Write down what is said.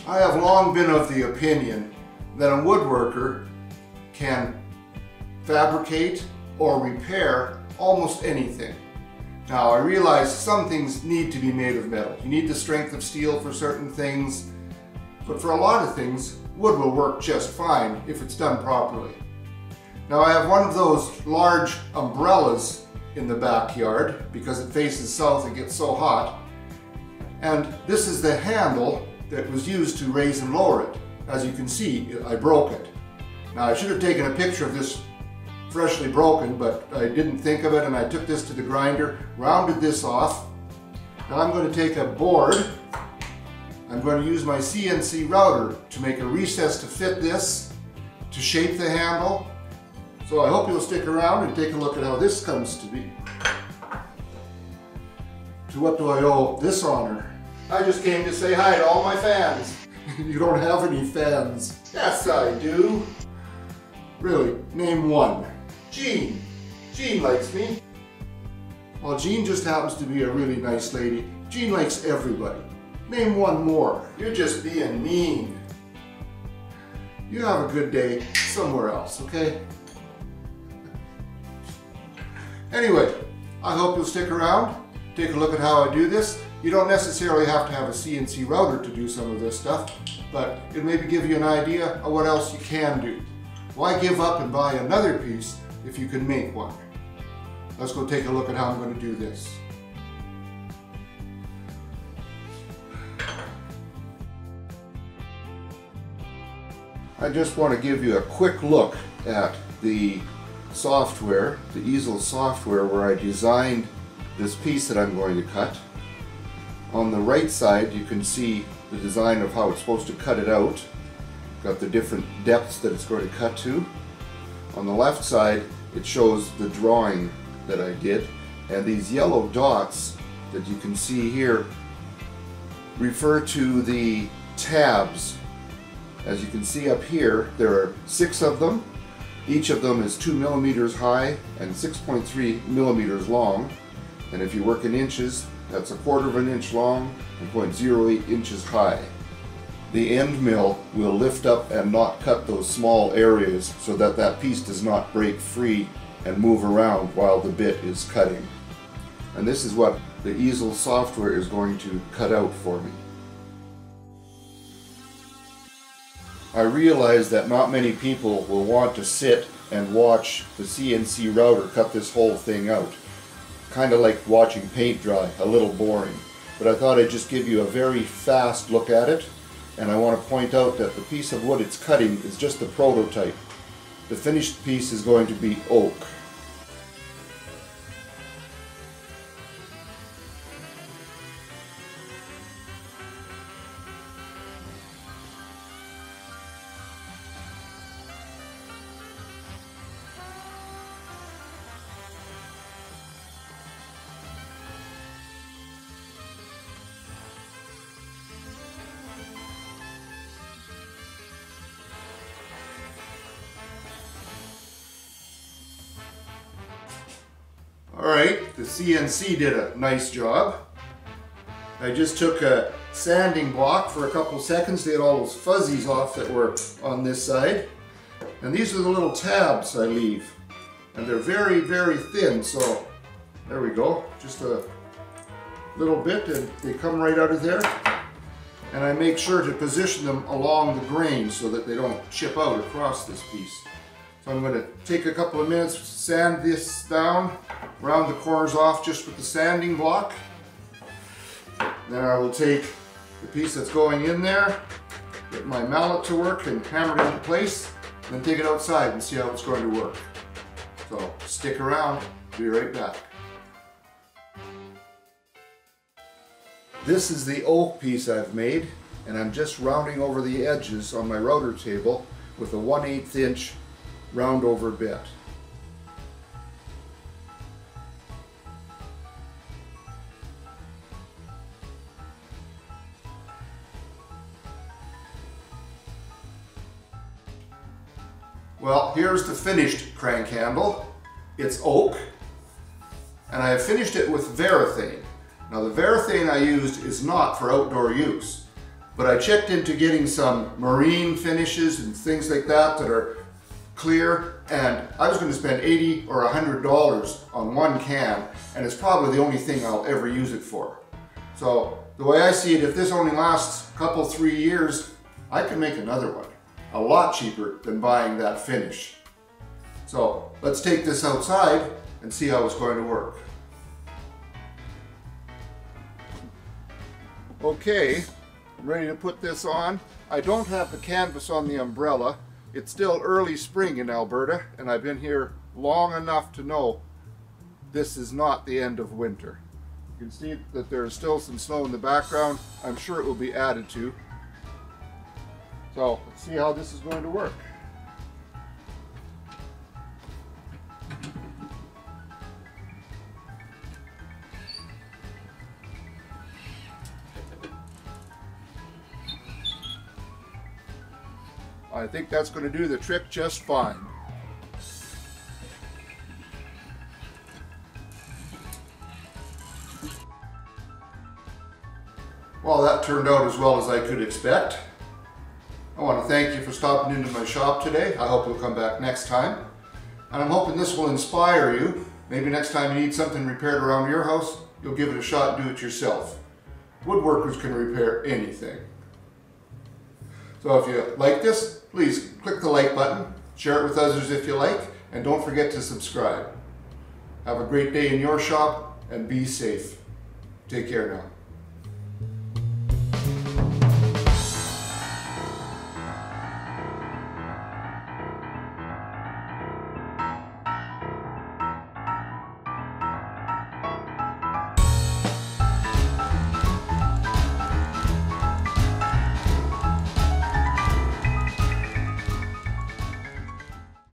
I have long been of the opinion that a woodworker can fabricate or repair almost anything. Now, I realize some things need to be made of metal. You need the strength of steel for certain things, but for a lot of things, wood will work just fine if it's done properly. Now, I have one of those large umbrellas in the backyard because it faces south, it gets so hot. And this is the handle that was used to raise and lower it. As you can see, I broke it. Now, I should have taken a picture of this freshly broken, but I didn't think of it, and I took this to the grinder, rounded this off. Now I'm going to take a board. I'm going to use my CNC router to make a recess to fit this, to shape the handle. So I hope you'll stick around and take a look at how this comes to be. To what do I owe this honor? I just came to say hi to all my fans. You don't have any fans. Yes, I do. Really, name one. Jean. Jean likes me. Well, Jean just happens to be a really nice lady. Jean likes everybody. Name one more. You're just being mean. You have a good day somewhere else, okay? Anyway, I hope you'll stick around, take a look at how I do this. You don't necessarily have to have a CNC router to do some of this stuff, but it'll maybe give you an idea of what else you can do. Why give up and buy another piece if you can make one? Let's go take a look at how I'm going to do this. I just want to give you a quick look at the software, the easel software, where I designed this piece that I'm going to cut. On the right side you can see the design of how it's supposed to cut it out. Got the different depths that it's going to cut to. On the left side it shows the drawing that I did, and these yellow dots that you can see here refer to the tabs. As you can see up here, there are 6 of them. Each of them is 2 millimeters high and 6.3 millimeters long. And if you work in inches, that's 1/4 of an inch long and 0.08 inches high. The end mill will lift up and not cut those small areas so that that piece does not break free and move around while the bit is cutting. And this is what the easel software is going to cut out for me. I realize that not many people will want to sit and watch the CNC router cut this whole thing out. Kind of like watching paint dry, a little boring. But I thought I'd just give you a very fast look at it, and I want to point out that the piece of wood it's cutting is just the prototype. The finished piece is going to be oak. Alright, the CNC did a nice job. I just took a sanding block for a couple seconds to get all those fuzzies off that were on this side. And these are the little tabs I leave. And they're very, very thin, so there we go. Just a little bit and they come right out of there. And I make sure to position them along the grain so that they don't chip out across this piece. So I'm going to take a couple of minutes to sand this down, round the corners off just with the sanding block. Then I will take the piece that's going in there, get my mallet to work and hammer it into place, and then take it outside and see how it's going to work. So stick around, be right back. This is the oak piece I've made, and I'm just rounding over the edges on my router table with a 1/8 inch round over bit. Well, here's the finished crank handle. It's oak, and I have finished it with varathane. Now the varathane I used is not for outdoor use. but I checked into getting some marine finishes and things like that that are clear, and I was going to spend $80 or $100 on one can, and it's probably the only thing I'll ever use it for. So the way I see it, if this only lasts a couple, 3 years, I can make another one. A lot cheaper than buying that finish. So let's take this outside and see how it's going to work. Okay, I'm ready to put this on. I don't have the canvas on the umbrella. It's still early spring in Alberta, and I've been here long enough to know this is not the end of winter. You can see that there is still some snow in the background. I'm sure it will be added to. So let's see how this is going to work. I think that's going to do the trick just fine. Well, that turned out as well as I could expect. I want to thank you for stopping into my shop today. I hope you'll come back next time. And I'm hoping this will inspire you. Maybe next time you need something repaired around your house, you'll give it a shot and do it yourself. Woodworkers can repair anything. So if you like this, please click the like button, share it with others if you like, and don't forget to subscribe. Have a great day in your shop and be safe. Take care now.